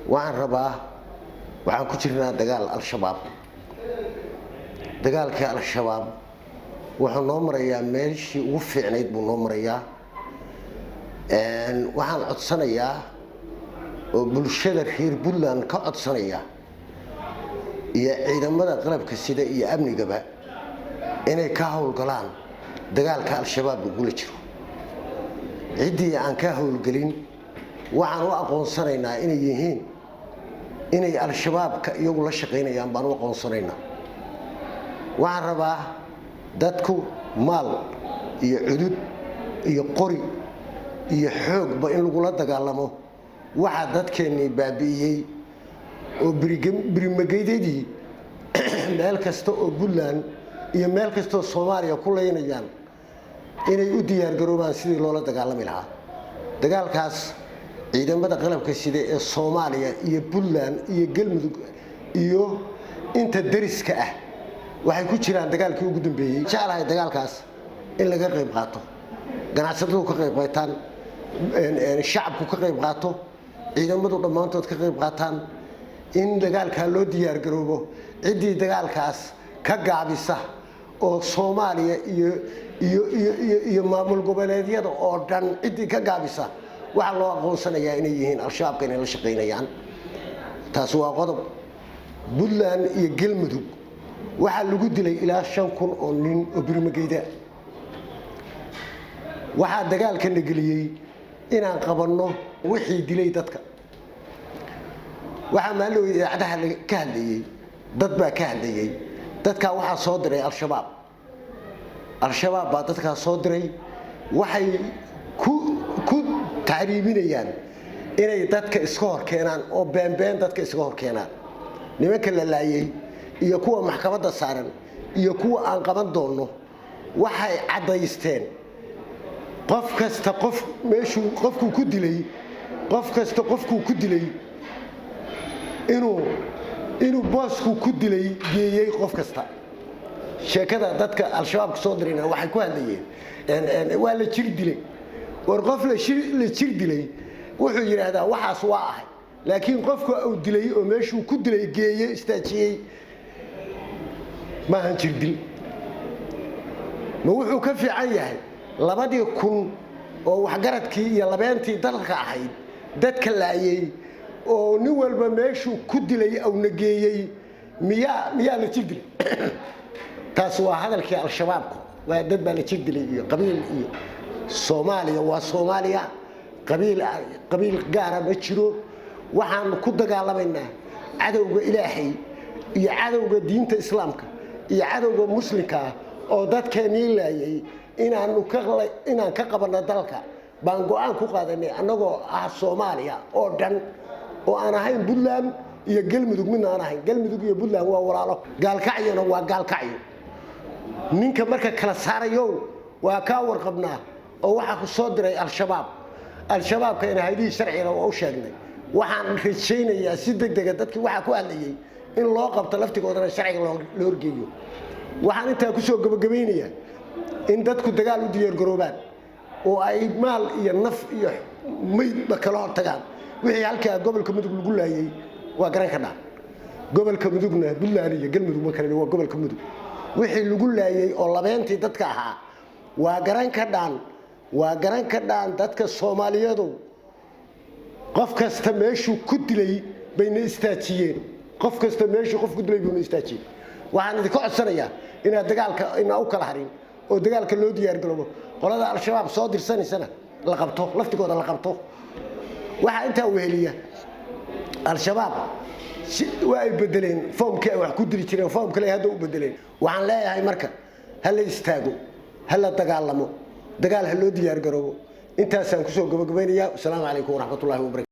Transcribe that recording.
waxaan rabaa waxaan ku jirnaa dagaal al-shabaab dagaalka al-shabaab wuxuu noo marayaa meeshii ugu fiicnayd buu noo marayaa waxaan codsanayaa oo bulshada reer Puntland ka codsanaya iyo ciidamada qalabka sida iyo amnigaba inay ka howlgalaan dagaalka al-shabaab lagu jiro cidii aan ka howlgalin waxaan u aqoonsanaynaa inay yihiin inay al-shabaabka iyagu la shaqeynayaan baan u aqoonsanaynaa waxaan rabaa dadku maal iyo cudud iyo qori iyo xoogba in lagu la dagaalamo waxa dadkeenii baabi'iyay oo birimageydadii meel kasta oo Puntland iyo meel kasta oo Soomaaliya ku leeynayaan inay u diyaar garoobaan sidii loola dagaalami lahaa dagaalkaas ciidamada qalabka sida ee Soomaaliya iyo Puntland iyo Galmudug iyo inta dariska ah waxay ku jiraan dagaalkii ugu dambeeyay jecelahay dagaalkaas in laga qayb qaato ganacsatada ka qayb qaataan shacabku ka qayb qaato ciidamadu dhamaantood ka qayb qaataan in dagaalka loo diyaar garoobo cidii dagaalkaas ka gaabisa oo Soomaaliya iyo maamul goboleedyada oo dhan cidii ka gaabisa waxa loo aqoonsanayaa inay yihiin al-shabaab inay la shaqeynayaan taas waa qodob Puntland iyo Galmudug waxa lagu dilay ilaa 5,000 oo nin oo birmageyda waxa dagaalka la galiyay inaan qabanno wixii dilay dadka waxa maaloo idaacadaha ka hadlayay dad baa ka hadlayay dadka waxa soo diray al-shabaab baa dadka soo diray waxay ku taariibinayaan inay dadka iska hor keenaan oo been dadka iska hor keenaan nimanka la laayay iyo kuwa maxkamadda saaran iyo kuwa aan qaban doono waxay cadaysteen qof kasta qof meeshuu qofku ku dilay qof kasta qofku ku dilay inuu boosku ku dilay geeyay qof kasta sheekada dadka al-shabaab soo dirayna waxay ku hadlayeen waa la jir dilay war qof la jir dilay wuxuu yiraahdaa waxaas waa ahay laakiin qofku uu dilay oo meeshuu ku dilay geeyay istaajiyay ma han jir dil ma wuxuu ka fiican yahay 2,000 oo waxgaradkii iyo labeentii dalka ahayd dadka laayay oo nin walba meeshuu ku dilay oo nageeyay miyaa la jir dilay taas waa hadalkii al-shabaab waa dad baa la jir dilay iyo qabiil iyo Soomaaliya waa Soomaaliya qabiil gaar ah ma jiro waxaan ku dagaalamayna cadawga Ilaahay iyo cadawga diinta Islaamka iyo cadawga muslimka oo dadkeenii laayay inaan ka qabanno dalka baan go'aan ku qaadanay anagoo ah Soomaaliya oo dhan oo aan ahayn Puntland iyo Galmudug midna aan ahayn Galmudug iyo Puntland waa walaalo gaalkacyana waa gaalkacyo ninka marka kala saarayo waa ka warqabnaa oo waxa ku soo diray al-shabaabka in hay'adii sharciga oo sheegnay waxaan rajaynayaa si degdeg ah dadkii waxa ku hadlayay in loo qabto laftigoodana sharciga loo horgeeyo waxaan inta ku soo gabagabeynaya in dadku dagaal u diyaar garoobaan oo ay maal iyo naf iyo meydba kala hortagaan wixii halka gobolka Mudug lagu laayay waa garan ka dhac gobolka Mudugna Puntland iyo Galmudug ma kale waa gobolka Mudug wixii lagu laayay oo labeentii dadka ahaa waa garan ka dhaan dadka Soomaaliyeed qof kasta meeshuu ku dilay bayna istaajiyeen qof kasta meeshuu qof ku dilay bayna istaajiyeen waxaan idin ka codsanayaa inaad dagaalka u kala harin oo dagaalka loo diyaar garoobo qolada al-shabaab soo dirsanaysana la qabto laftigooda la qabto waxa inta weheliya al-shabaab waa ay bedeleen foomka wax ku diri jireen foomka la hadda u bedeleen waxaan leeyahay marka hal istaago hal dagaalamo dagaal hal loo diyaar garoobo intaas aan ku soo gabagabeynaya. Assalaamu calaykum wa rahmatullaahi wa barakaatuh.